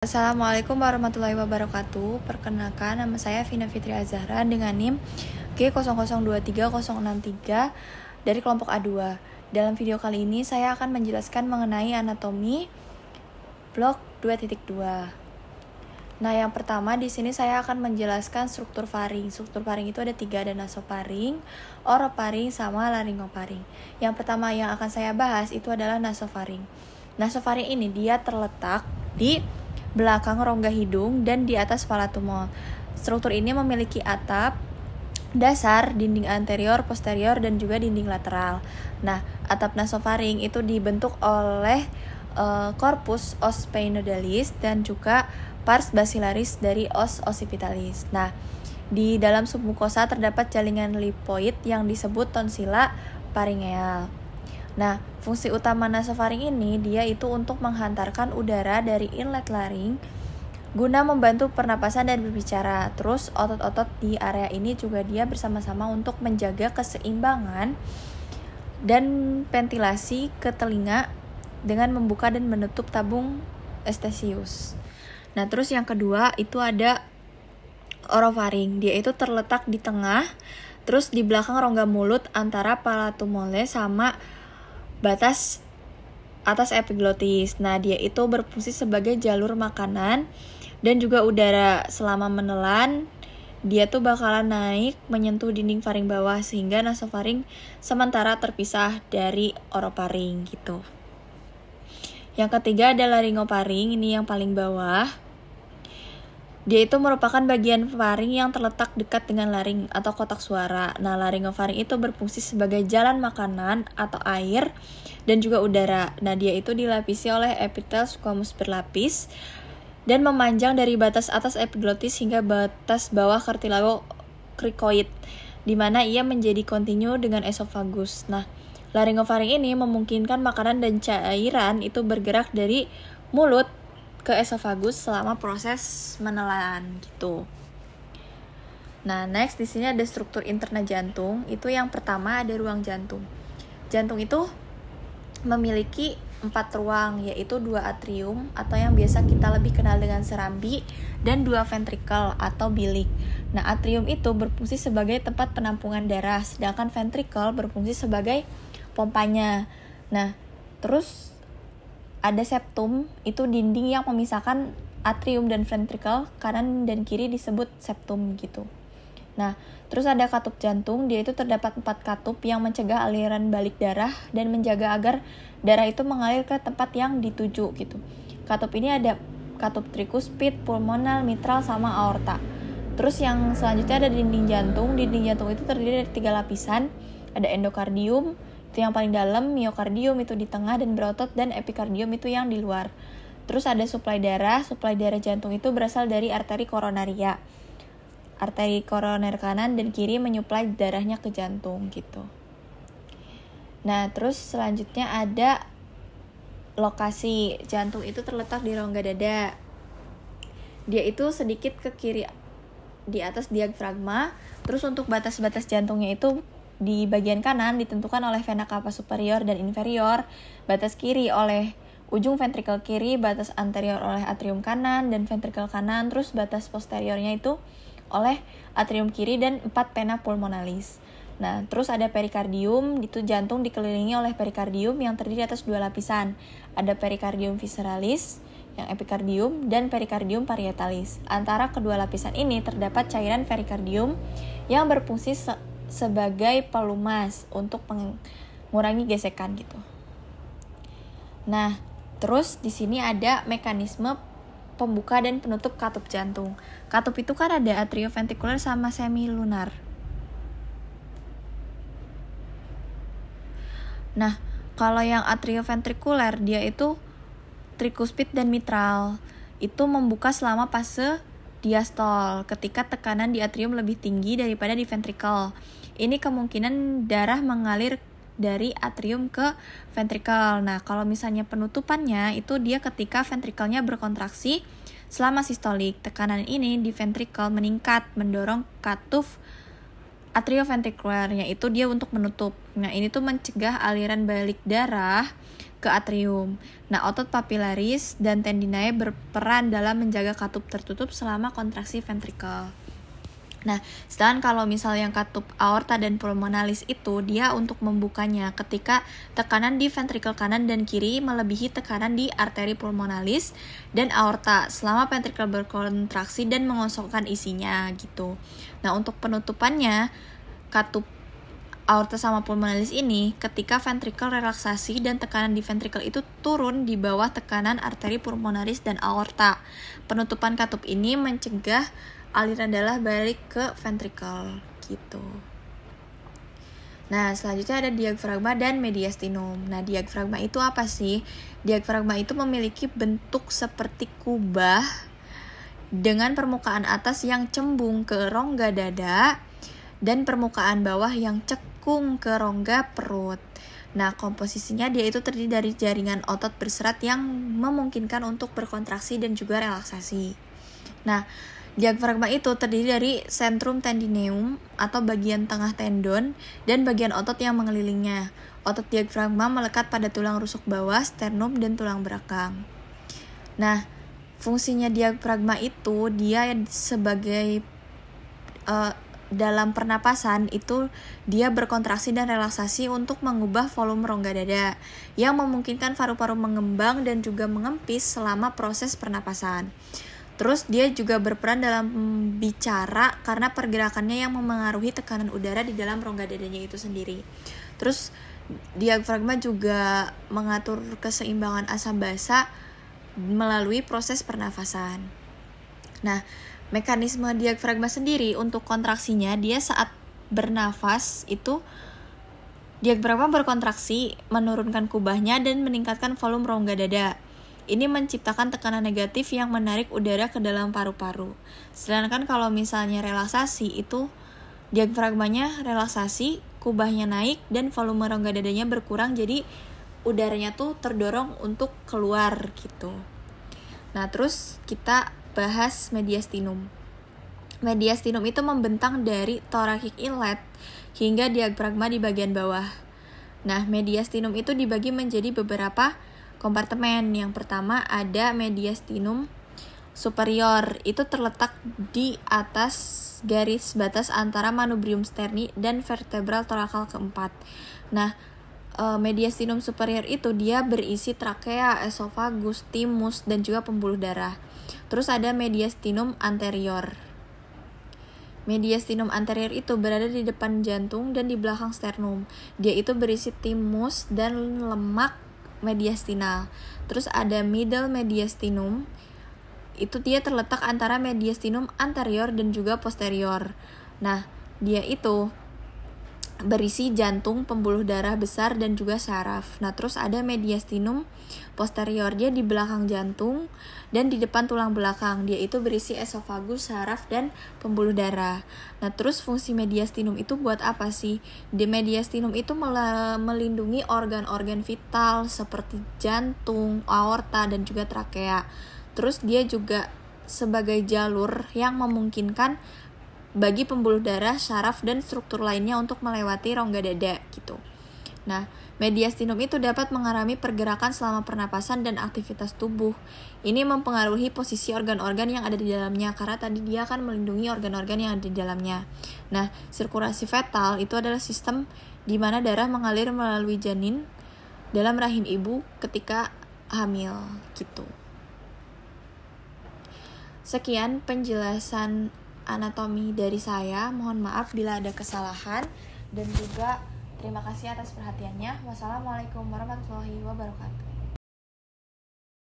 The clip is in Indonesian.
Assalamualaikum warahmatullahi wabarakatuh. Perkenalkan, nama saya Vina Fitri Azahra dengan NIM G00230063 dari kelompok A2. Dalam video kali ini saya akan menjelaskan mengenai anatomi blok 2.2. Nah, yang pertama di sini saya akan menjelaskan struktur faring. Struktur faring itu ada 3, ada nasofaring, orofaring, sama laryngofaring. Yang pertama yang akan saya bahas itu adalah nasofaring. Nasofaring ini dia terletak di belakang rongga hidung dan di atas palatumol. Struktur ini memiliki atap, dasar, dinding anterior, posterior, dan juga dinding lateral. Nah, atap nasofaring itu dibentuk oleh corpus ospinodalis dan juga pars basilaris dari os occipitalis. Nah, di dalam submukosa terdapat jaringan lipoid yang disebut tonsila pharyngeal. Nah, fungsi utama nasofaring ini dia itu untuk menghantarkan udara dari inlet laring guna membantu pernapasan dan berbicara. Terus otot-otot di area ini juga dia bersama-sama untuk menjaga keseimbangan dan ventilasi ke telinga dengan membuka dan menutup tabung eustachius. Nah, terus yang kedua itu ada orofaring. Dia itu terletak di tengah, terus di belakang rongga mulut antara palatumole sama batas atas epiglotis. Nah, dia itu berfungsi sebagai jalur makanan dan juga udara. Selama menelan, dia tuh bakalan naik menyentuh dinding faring bawah sehingga nasofaring sementara terpisah dari orofaring gitu. Yang ketiga ada laryngofaring, ini yang paling bawah. Dia itu merupakan bagian faring yang terletak dekat dengan laring atau kotak suara. Nah, laryngofaring itu berfungsi sebagai jalan makanan atau air dan juga udara. Nah, dia itu dilapisi oleh epitel squamous berlapis dan memanjang dari batas atas epiglotis hingga batas bawah cartilago cricoid, di mana ia menjadi kontinu dengan esofagus. Nah, laryngofaring ini memungkinkan makanan dan cairan itu bergerak dari mulut ke esofagus selama proses menelan gitu. Nah, next di sini ada struktur interna jantung. Itu yang pertama ada ruang jantung. Jantung itu memiliki 4 ruang, yaitu 2 atrium atau yang biasa kita lebih kenal dengan serambi dan 2 ventricle atau bilik. Nah, atrium itu berfungsi sebagai tempat penampungan darah, sedangkan ventricle berfungsi sebagai pompanya. Nah, terus ada septum, itu dinding yang memisahkan atrium dan ventricle, kanan dan kiri disebut septum gitu. Nah, terus ada katup jantung, dia itu terdapat 4 katup yang mencegah aliran balik darah dan menjaga agar darah itu mengalir ke tempat yang dituju gitu. Katup ini ada katup trikuspid, pulmonal, mitral, sama aorta. Terus yang selanjutnya ada dinding jantung. Dinding jantung itu terdiri dari 3 lapisan. Ada endokardium, itu yang paling dalam, miokardium itu di tengah dan berotot, dan epikardium itu yang di luar. Terus ada suplai darah jantung itu berasal dari arteri koronaria. Arteri koroner kanan dan kiri menyuplai darahnya ke jantung gitu. Nah, terus selanjutnya ada lokasi. Jantung itu terletak di rongga dada. Dia itu sedikit ke kiri di atas diafragma. Terus untuk batas-batas jantungnya itu di bagian kanan ditentukan oleh vena cava superior dan inferior, batas kiri oleh ujung ventrikel kiri, batas anterior oleh atrium kanan dan ventrikel kanan, terus batas posteriornya itu oleh atrium kiri dan 4 vena pulmonalis. Nah, terus ada perikardium, itu jantung dikelilingi oleh perikardium yang terdiri atas 2 lapisan. Ada perikardium visceralis, yang epikardium, dan perikardium parietalis. Antara kedua lapisan ini terdapat cairan perikardium yang berfungsi sebagai pelumas untuk mengurangi gesekan gitu. Nah, terus di sini ada mekanisme pembuka dan penutup katup jantung. Katup itu kan ada atrioventrikular sama semilunar. Nah, kalau yang atrioventrikular dia itu trikuspid dan mitral. Itu membuka selama fase diastol ketika tekanan di atrium lebih tinggi daripada di ventrikel. Ini kemungkinan darah mengalir dari atrium ke ventrikel. Nah, kalau misalnya penutupannya itu dia ketika ventrikelnya berkontraksi selama sistolik. Tekanan ini di ventrikel meningkat mendorong katup atrioventrikularnya itu dia untuk menutup. Nah, ini tuh mencegah aliran balik darah ke atrium. Nah, otot papilaris dan tendinae berperan dalam menjaga katup tertutup selama kontraksi ventrikel. Nah, sedangkan kalau misalnya yang katup aorta dan pulmonalis itu dia untuk membukanya ketika tekanan di ventrikel kanan dan kiri melebihi tekanan di arteri pulmonalis dan aorta selama ventrikel berkontraksi dan mengosongkan isinya gitu. Nah, untuk penutupannya katup aorta sama pulmonalis ini ketika ventrikel relaksasi dan tekanan di ventrikel itu turun di bawah tekanan arteri pulmonalis dan aorta. Penutupan katup ini mencegah aliran darah balik ke ventrikel gitu. Nah, selanjutnya ada diafragma dan mediastinum. Nah, diafragma itu apa sih? Diafragma itu memiliki bentuk seperti kubah dengan permukaan atas yang cembung ke rongga dada dan permukaan bawah yang cekung ke rongga perut. Nah, komposisinya dia itu terdiri dari jaringan otot berserat yang memungkinkan untuk berkontraksi dan juga relaksasi. Nah, diafragma itu terdiri dari centrum tendineum atau bagian tengah tendon dan bagian otot yang mengelilingnya. Otot diafragma melekat pada tulang rusuk bawah, sternum, dan tulang belakang. Nah, fungsinya diafragma itu dia sebagai dalam pernapasan itu dia berkontraksi dan relaksasi untuk mengubah volume rongga dada yang memungkinkan paru-paru mengembang dan juga mengempis selama proses pernapasan. Terus dia juga berperan dalam bicara karena pergerakannya yang memengaruhi tekanan udara di dalam rongga dadanya itu sendiri. Terus diafragma juga mengatur keseimbangan asam basa melalui proses pernafasan. Nah, mekanisme diafragma sendiri untuk kontraksinya dia saat bernafas itu diafragma berkontraksi menurunkan kubahnya dan meningkatkan volume rongga dada. Ini menciptakan tekanan negatif yang menarik udara ke dalam paru-paru. Sedangkan kalau misalnya relaksasi itu diafragmanya relaksasi, kubahnya naik dan volume rongga dadanya berkurang, jadi udaranya tuh terdorong untuk keluar gitu. Nah, terus kita bahas mediastinum. Mediastinum itu membentang dari thoracic inlet hingga diafragma di bagian bawah. Nah, mediastinum itu dibagi menjadi beberapa kompartemen. Yang pertama ada mediastinum superior, itu terletak di atas garis batas antara manubrium sterni dan vertebral torakal keempat. Nah, mediastinum superior itu dia berisi trakea, esofagus, timus, dan juga pembuluh darah. Terus ada mediastinum anterior. Mediastinum anterior itu berada di depan jantung dan di belakang sternum. Dia itu berisi timus dan lemak mediastinal. Terus ada middle mediastinum, itu dia terletak antara mediastinum anterior dan juga posterior. Nah, dia itu berisi jantung, pembuluh darah besar, dan juga saraf. Nah, terus ada mediastinum posterior, dia di belakang jantung dan di depan tulang belakang. Dia itu berisi esofagus, saraf, dan pembuluh darah. Nah, terus fungsi mediastinum itu buat apa sih? Di mediastinum itu melindungi organ-organ vital seperti jantung, aorta, dan juga trakea. Terus dia juga sebagai jalur yang memungkinkan bagi pembuluh darah, saraf, dan struktur lainnya untuk melewati rongga dada gitu. Nah, mediastinum itu dapat mengalami pergerakan selama pernapasan dan aktivitas tubuh. Ini mempengaruhi posisi organ-organ yang ada di dalamnya karena tadi dia akan melindungi organ-organ yang ada di dalamnya. Nah, sirkulasi fetal itu adalah sistem di mana darah mengalir melalui janin dalam rahim ibu ketika hamil gitu. Sekian penjelasan anatomi dari saya. Mohon maaf bila ada kesalahan dan juga terima kasih atas perhatiannya. Wassalamualaikum warahmatullahi wabarakatuh.